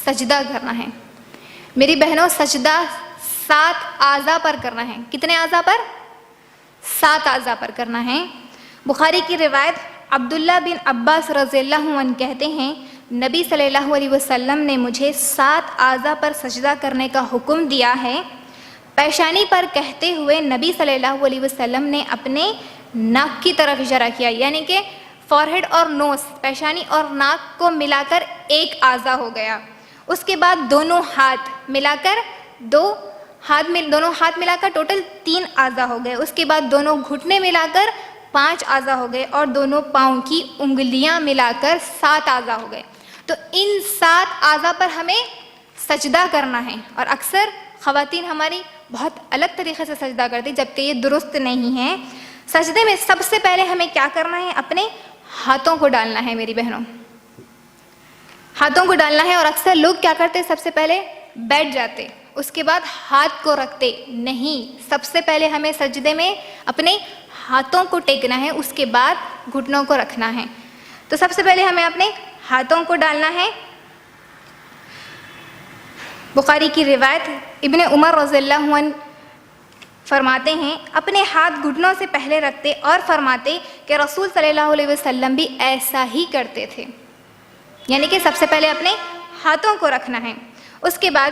سجدہ کرنا ہے۔ میری بہنوں، سجدہ 7 اعضاء پر کرنا ہے۔ کتنے اعضاء پر؟ 7 اعضاء پر کرنا ہے۔ بخاری کی روایت عبداللہ بن عباس رضی اللہ عنہ کہتے ہیں نبی صلی اللہ علیہ وسلم نے مجھے 7 اعضاء پر سجدہ کرنے کا حکم دیا ہے۔ پیشانی پر کہتے ہوئے نبی صلی اللہ علیہ وسلم نے اپنے ناک کی طرف اشارہ کیا، یعنی کہ فورہیڈ اور نوز، پیشانی اور ناک کو ملا کر ایک اعضاء ہو گیا۔ اس کے بعد دونوں ہاتھ ملا کر دونوں ہاتھ ملا کر ٹوٹل 3 اعضاء ہو گئے۔ اس کے بعد دونوں گھٹنے ملا کر 5 اعضاء ہو گئے، اور دونوں پاؤں کی انگلیاں ملا کر 7 اعضاء ہو گئے۔ تو ان 7 اعضاء پر ہمیں سجدہ کرنا ہے، اور اکثر خواتین ہماری بہت الگ طریقے سے سجدہ کرتی، جبکہ یہ درست نہیں ہے۔ سجدے میں سب سے پہلے ہمیں کیا کرنا ہے؟ اپنے ہاتھوں کو ڈالنا ہے میری بہنوں، ہاتھوں کو ڈالنا ہے۔ اور اکثر لوگ کیا کرتے؟ سب سے پہلے بیٹھ جاتے، اس کے بعد ہاتھ کو رکھتے نہیں۔ سب سے پہلے ہمیں سجدے میں اپنے ہاتھوں کو ٹیکنا ہے، اس کے بعد گھٹنوں کو رکھنا ہے۔ تو سب سے پہلے ہمیں اپنے ہاتھوں کو ڈالنا ہے۔ بخاری کی روایت ابن عمر رضی اللہ عنہ فرماتے ہیں اپنے ہاتھ گھٹنوں سے پہلے رکھتے اور فرماتے کہ رسول صلی اللہ علیہ وسلم بھی ایسا ہی کرتے تھے، یعنی کہ سب سے پہلے اپنے ہاتھوں کو رکھنا ہے۔ اس کے بعد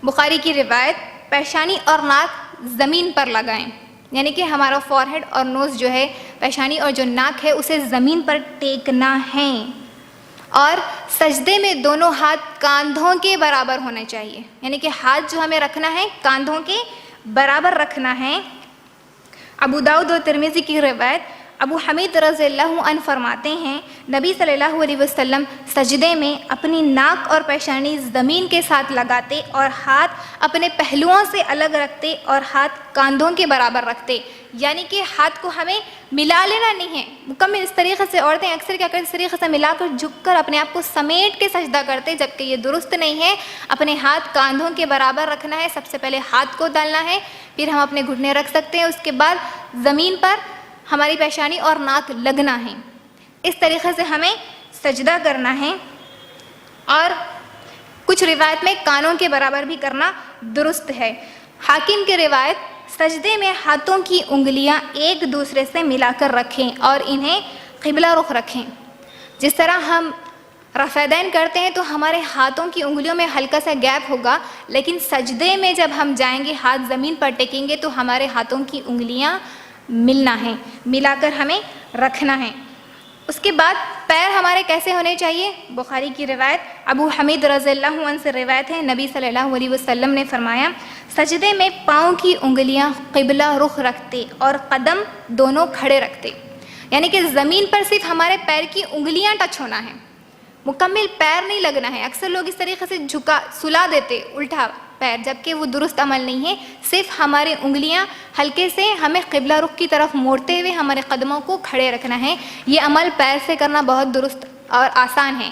بخاری کی روایت پیشانی اور ناک زمین پر لگائیں، یعنی کہ ہمارا فورہیڈ اور نوز جو ہے، پیشانی اور جو ناک ہے، اسے زمین پر ٹیکنا ہے۔ اور سجدے میں دونوں ہاتھ کاندھوں کے برابر ہونے چاہیے، یعنی کہ ہاتھ جو ہمیں رکھنا ہے کاندھوں کے برابر رکھنا ہے۔ ابو داؤد اور ترمذی کی روایت ابو حمید رضی اللہ عنہ فرماتے ہیں نبی صلی اللہ علیہ وسلم سجدے میں اپنی ناک اور پیشانی زمین کے ساتھ لگاتے اور ہاتھ اپنے پہلوؤں سے الگ رکھتے اور ہاتھ کاندھوں کے برابر رکھتے، یعنی کہ ہاتھ کو ہمیں ملا لینا نہیں ہے مکمل۔ اس طریقے سے عورتیں اکثر کیا کرتی؟ اس طریقے سے ملا کر جھک کر اپنے آپ کو سمیٹ کے سجدہ کرتے، جبکہ یہ درست نہیں ہے۔ اپنے ہاتھ کاندھوں کے برابر رکھنا ہے، سب سے پہلے ہاتھ کو ڈالنا ہے، پھر ہم اپنے گھٹنے رکھ سکتے ہیں، اس کے بعد زمین پر ہماری پیشانی اور ناک لگنا ہے۔ اس طریقے سے ہمیں سجدہ کرنا ہے۔ اور کچھ روایت میں کانوں کے برابر بھی کرنا درست ہے۔ حاکم کی روایت سجدے میں ہاتھوں کی انگلیاں ایک دوسرے سے ملا کر رکھیں اور انہیں قبلہ رخ رکھیں۔ جس طرح ہم رفع دین کرتے ہیں تو ہمارے ہاتھوں کی انگلیوں میں ہلکا سا گیپ ہوگا، لیکن سجدے میں جب ہم جائیں گے، ہاتھ زمین پر ٹیکیں گے، تو ہمارے ہاتھوں کی انگلیاں ملنا ہے، ملا کر ہمیں رکھنا ہے۔ اس کے بعد پیر ہمارے کیسے ہونے چاہیے؟ بخاری کی روایت ابو حمید رضی اللہ عنہ سے روایت ہے نبی صلی اللہ علیہ وسلم نے فرمایا سجدے میں پاؤں کی انگلیاں قبلہ رخ رکھتے اور قدم دونوں کھڑے رکھتے، یعنی کہ زمین پر صرف ہمارے پیر کی انگلیاں ٹچ ہونا ہے، مکمل پیر نہیں لگنا ہے۔ اکثر لوگ اس طریقے سے سلا دیتے الٹا پیر، جبکہ وہ درست عمل نہیں ہے۔ صرف ہماری انگلیاں ہلکے سے ہمیں قبلہ رخ کی طرف موڑتے ہوئے ہمارے قدموں کو کھڑے رکھنا ہے۔ یہ عمل پیر سے کرنا بہت درست اور آسان ہے،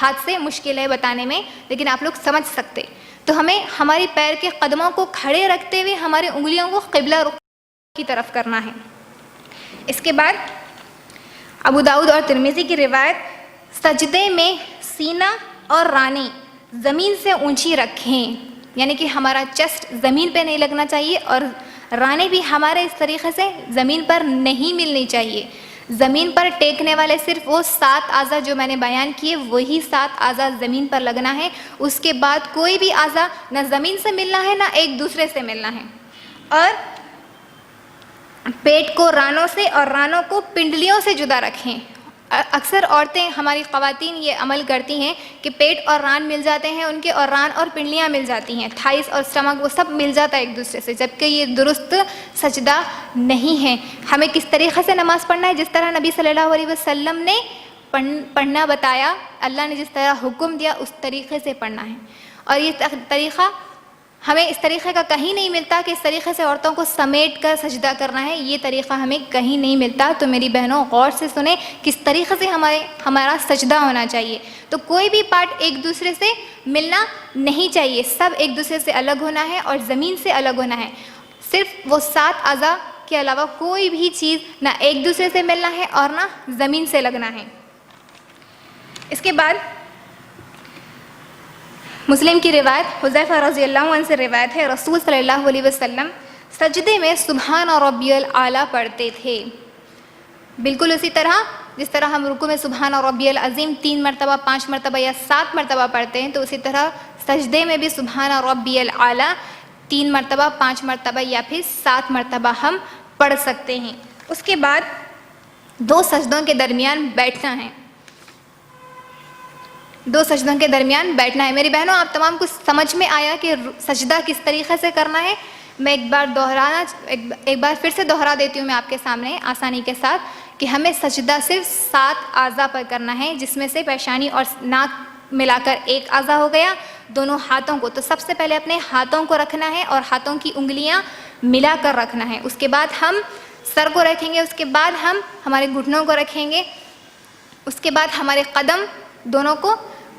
ہاتھ سے مشکل ہے بتانے میں، لیکن آپ لوگ سمجھ سکتے۔ تو ہمیں ہماری پیر کے قدموں کو کھڑے رکھتے ہوئے ہماری انگلیوں کو قبلہ رخ کی طرف کرنا ہے۔ اس کے بعد ابو داؤد اور ترمذی کی روایت سجدے میں سینہ اور رانی زمین سے اونچی رکھیں، یعنی کہ ہمارا چیسٹ زمین پہ نہیں لگنا چاہیے، اور رانے بھی ہمارے اس طریقے سے زمین پر نہیں ملنی چاہیے۔ زمین پر ٹیکنے والے صرف وہ 7 اعضاء جو میں نے بیان کیے، وہی 7 اعضاء زمین پر لگنا ہے۔ اس کے بعد کوئی بھی اعضاء نہ زمین سے ملنا ہے، نہ ایک دوسرے سے ملنا ہے۔ اور پیٹ کو رانوں سے اور رانوں کو پنڈلیوں سے جدا رکھیں۔ اکثر عورتیں، ہماری خواتین یہ عمل کرتی ہیں کہ پیٹ اور ران مل جاتے ہیں ان کے، اور ران اور پنڈلیاں مل جاتی ہیں، تھائس اور اسٹمک، وہ سب مل جاتا ہے ایک دوسرے سے، جبکہ یہ درست سجدہ نہیں ہے۔ ہمیں کس طریقے سے نماز پڑھنا ہے؟ جس طرح نبی صلی اللہ علیہ وسلم نے پڑھنا بتایا، اللہ نے جس طرح حکم دیا اس طریقے سے پڑھنا ہے۔ اور یہ طریقہ ہمیں اس طریقے کا کہیں نہیں ملتا کہ اس طریقے سے عورتوں کو سمیٹ کر سجدہ کرنا ہے، یہ طریقہ ہمیں کہیں نہیں ملتا۔ تو میری بہنوں غور سے سنیں کس طریقے سے ہمارا سجدہ ہونا چاہیے۔ تو کوئی بھی پارٹ ایک دوسرے سے ملنا نہیں چاہیے، سب ایک دوسرے سے الگ ہونا ہے اور زمین سے الگ ہونا ہے۔ صرف وہ 7 اعضاء کے علاوہ کوئی بھی چیز نہ ایک دوسرے سے ملنا ہے اور نہ زمین سے لگنا ہے۔ اس کے بعد مسلم کی روایت حذیفہ رضی اللہ عنہ سے روایت ہے، رسول صلی اللہ علیہ وسلم سجدے میں سبحان ربی الاعلیٰ پڑھتے تھے، بالکل اسی طرح جس طرح ہم رکوع میں سبحان ربی العظیم 3 مرتبہ 5 مرتبہ یا 7 مرتبہ پڑھتے ہیں، تو اسی طرح سجدے میں بھی سبحان ربی الاعلیٰ 3 مرتبہ 5 مرتبہ یا پھر 7 مرتبہ ہم پڑھ سکتے ہیں۔ اس کے بعد 2 سجدوں کے درمیان بیٹھنا ہے، 2 سجدوں کے درمیان بیٹھنا ہے۔ میری بہنوں، آپ تمام کو سمجھ میں آیا کہ سجدہ کس طریقے سے کرنا ہے؟ میں ایک بار پھر سے دہرا دیتی ہوں میں آپ کے سامنے آسانی کے ساتھ کہ ہمیں سجدہ صرف 7 اعضاء پر کرنا ہے، جس میں سے پیشانی اور ناک ملا کر 1 اعضاء ہو گیا، دونوں ہاتھوں کو۔ تو سب سے پہلے اپنے ہاتھوں کو رکھنا ہے اور ہاتھوں کی انگلیاں ملا کر رکھنا ہے، اس کے بعد ہم سر کو رکھیں گے، اس کے بعد ہم ہمارے گھٹنوں کو رکھیں گے، اس کے بعد ہمارے قدم دونوں کو،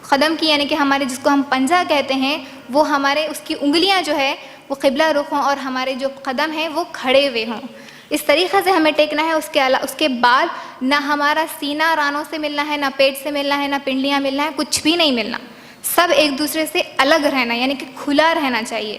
قدم کی یعنی کہ ہمارے جس کو ہم پنجہ کہتے ہیں، وہ ہمارے اس کی انگلیاں جو ہے وہ قبلہ رخ ہوں اور ہمارے جو قدم ہیں وہ کھڑے ہوئے ہوں، اس طریقے سے ہمیں ٹیکنا ہے۔ اس کے بعد نہ ہمارا سینہ رانوں سے ملنا ہے، نہ پیٹ سے ملنا ہے، نہ پنڈلیاں ملنا ہے، کچھ بھی نہیں ملنا، سب ایک دوسرے سے الگ رہنا، یعنی کہ کھلا رہنا چاہیے۔